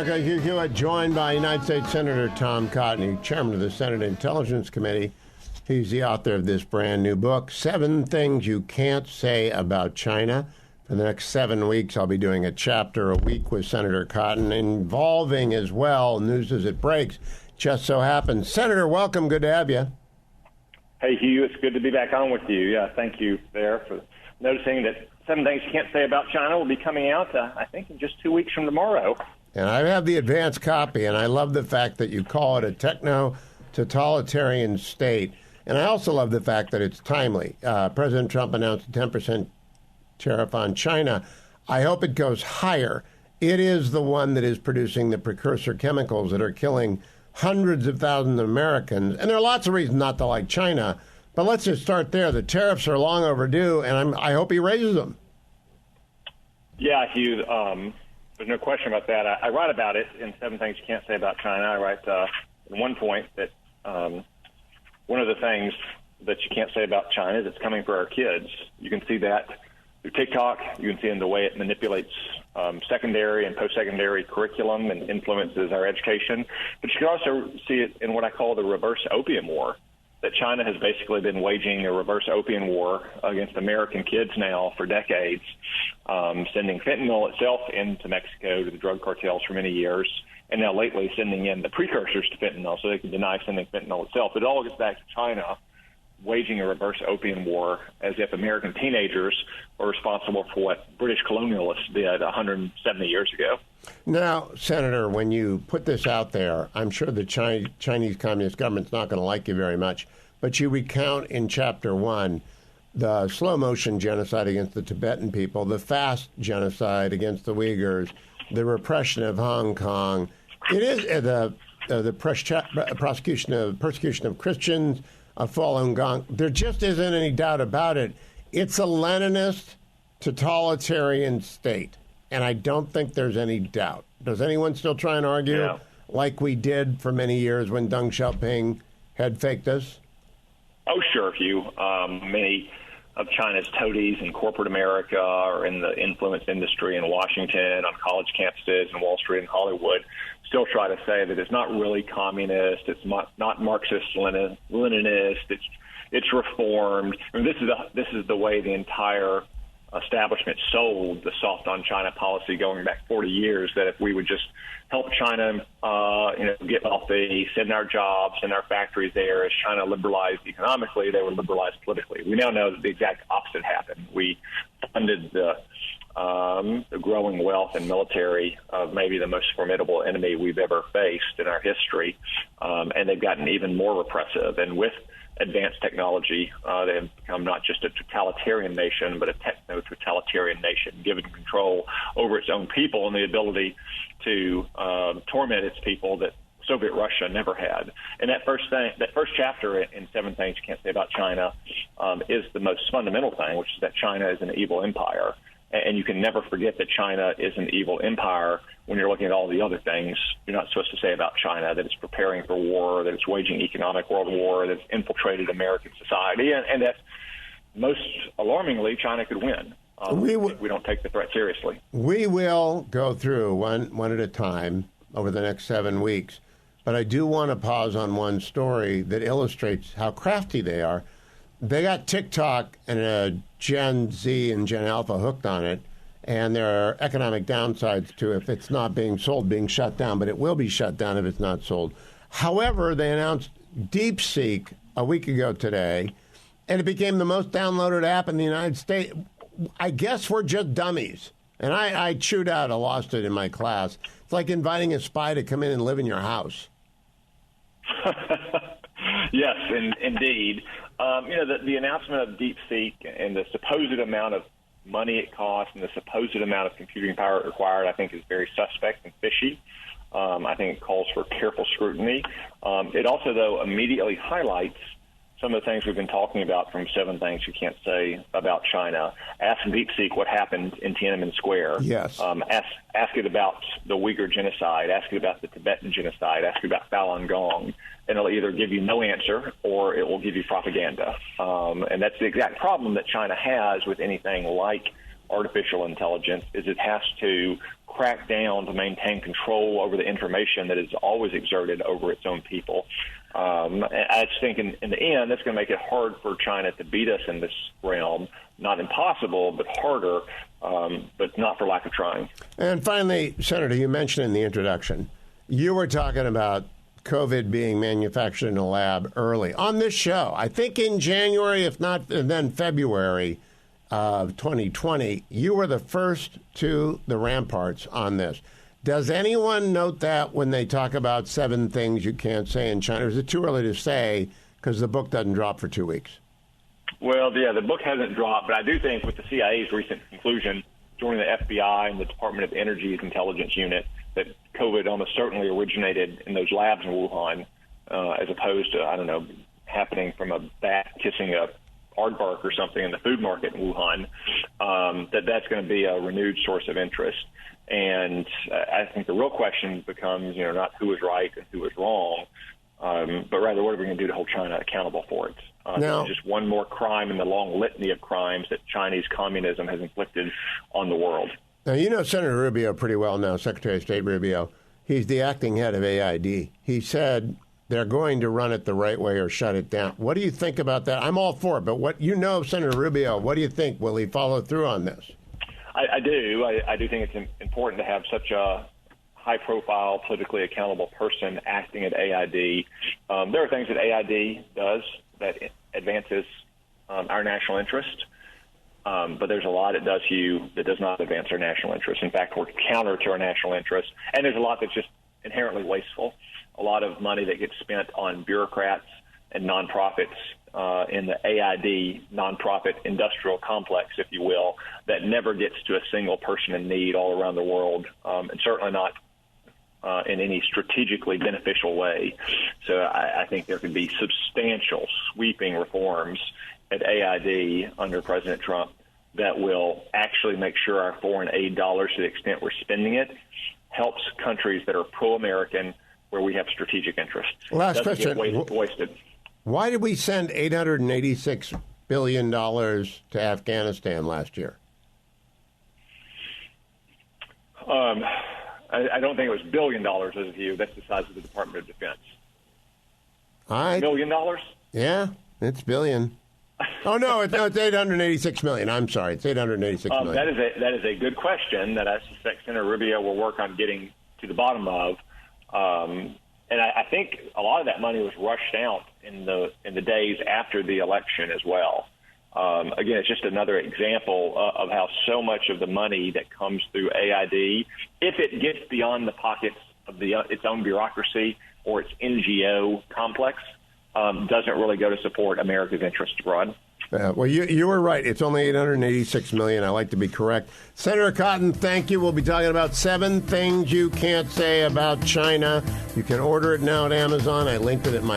Hugh Hewitt, joined by United States Senator Tom Cotton, chairman of the Senate Intelligence Committee. He's the author of this brand new book, 7 Things You Can't Say About China. For the next 7 weeks, I'll be doing a chapter a week with Senator Cotton, involving as well news as it breaks. Just so happens. Senator, welcome. Good to have you. Hey, Hugh. It's good to be back on with you. Yeah, thank you there for noticing that 7 Things You Can't Say About China will be coming out, I think, in just 2 weeks from tomorrow. And I have the advanced copy, and I love the fact that you call it a techno-totalitarian state. And I also love the fact that it's timely. President Trump announced a 10% tariff on China. I hope it goes higher. It is the one that is producing the precursor chemicals that are killing hundreds of thousands of Americans. And there are lots of reasons not to like China, but let's just start there. The tariffs are long overdue, and I hope he raises them. Yeah, Hugh. There's no question about that. I write about it in 7 Things You Can't Say About China. I write at one point that one of the things that you can't say about China is it's coming for our kids. You can see that through TikTok. You can see in the way it manipulates secondary and post-secondary curriculum and influences our education. But you can also see it in what I call the reverse opium war, that China has basically been waging a reverse opium war against American kids now for decades, sending fentanyl itself into Mexico to the drug cartels for many years, and now lately sending in the precursors to fentanyl so they can deny sending fentanyl itself. It all gets back to China waging a reverse opium war as if American teenagers are responsible for what British colonialists did 170 years ago. Now, Senator, when you put this out there, I'm sure the Chinese Communist government's not going to like you very much, but you recount in Chapter 1 the slow-motion genocide against the Tibetan people, the fast genocide against the Uyghurs, the repression of Hong Kong. It is the persecution of Christians, of Falun Gong. There just isn't any doubt about it. It's a Leninist totalitarian state, and I don't think there's any doubt. Does anyone still try and argue like we did for many years when Deng Xiaoping had faked us? Oh, sure, Hugh. Many of China's toadies in corporate America or in the influence industry in Washington, on college campuses in Wall Street and Hollywood still try to say that it's not really communist, it's not Marxist-Leninist, it's reformed. I mean, this is the way the entire establishment sold the soft on China policy going back 40 years, that if we would just help China get wealthy, send our jobs and our factories there, as China liberalized economically, they would liberalize politically. We now know that the exact opposite happened. We funded the growing wealth and military of maybe the most formidable enemy we've ever faced in our history, and they've gotten even more repressive. And with advanced technology, they have become not just a totalitarian nation, but a techno-totalitarian nation, given control over its own people and the ability to torment its people that Soviet Russia never had. And that first chapter in 7 Things You Can't Say About China is the most fundamental thing, which is that China is an evil empire. And you can never forget that China is an evil empire when you're looking at all the other things you're not supposed to say about China, that it's preparing for war, that it's waging economic world war, that it's infiltrated American society, and that most alarmingly, China could win if we don't take the threat seriously. We will go through one at a time over the next 7 weeks, but I do want to pause on one story that illustrates how crafty they are. They got TikTok and Gen Z and Gen Alpha hooked on it, and there are economic downsides to if it's not being sold, being shut down, but it will be shut down if it's not sold. However, they announced DeepSeek a week ago today, and it became the most downloaded app in the United States. I guess we're just dummies. And I chewed out, I lost it in my class. It's like inviting a spy to come in and live in your house. Yes, indeed. The announcement of DeepSeek and the supposed amount of money it costs and the supposed amount of computing power it required, I think, is very suspect and fishy. I think it calls for careful scrutiny. It also, though, immediately highlights some of the things we've been talking about from 7 Things You Can't Say About China. Ask DeepSeek what happened in Tiananmen Square. Yes. Ask it about the Uyghur genocide. Ask it about the Tibetan genocide. Ask it about Falun Gong. And it'll either give you no answer or it will give you propaganda. And that's the exact problem that China has with anything like artificial intelligence is it has to crack down to maintain control over the information that is always exerted over its own people. I just think in the end, that's going to make it hard for China to beat us in this realm. Not impossible, but harder, but not for lack of trying. And finally, Senator, you mentioned in the introduction, you were talking about COVID being manufactured in a lab early on this show. I think in January, if not then February of 2020, you were the first to the ramparts on this. Does anyone note that when they talk about 7 things you can't say in China? Or is it too early to say because the book doesn't drop for 2 weeks? Well, yeah, the book hasn't dropped, but I do think with the CIA's recent conclusion, joining the FBI and the Department of Energy's intelligence unit, that COVID almost certainly originated in those labs in Wuhan, as opposed to, I don't know, happening from a bat kissing a aardvark or something in the food market in Wuhan, that's going to be a renewed source of interest. And I think the real question becomes, not who is right and who is wrong, but rather what are we going to do to hold China accountable for it? Now, this is just one more crime in the long litany of crimes that Chinese communism has inflicted on the world. Now, you know Senator Rubio pretty well now, Secretary of State Rubio. He's the acting head of AID. He said they're going to run it the right way or shut it down. What do you think about that? I'm all for it, but Senator Rubio, what do you think? Will he follow through on this? I do. I do think it's important to have such a high-profile, politically accountable person acting at AID. There are things that AID does that advances our national interest, but there's a lot it does, Hugh, that does not advance our national interest. In fact, we're counter to our national interest, and there's a lot that's just inherently wasteful. A lot of money that gets spent on bureaucrats and nonprofits in the AID nonprofit industrial complex, if you will, that never gets to a single person in need all around the world, and certainly not in any strategically beneficial way. So I think there could be substantial, sweeping reforms at AID under President Trump that will actually make sure our foreign aid dollars, to the extent we're spending it, helps countries that are pro-American where we have strategic interests. Last question. Wasted. Why did we send $886 billion to Afghanistan last year? I don't think it was $1 billion as of you. That's the size of the Department of Defense. $1 million? Yeah, it's billion. Oh, no, it's $886 million. I'm sorry, it's $886 million. That is a good question that I suspect Senator Rubio will work on getting to the bottom of. And I think a lot of that money was rushed out in the days after the election as well. Again, it's just another example of how so much of the money that comes through AID, if it gets beyond the pockets of its own bureaucracy or its NGO complex, doesn't really go to support America's interests abroad. Well, you were right. It's only $886 million. I like to be correct. Senator Cotton, thank you. We'll be talking about 7 things you can't say about China. You can order it now at Amazon. I linked it at my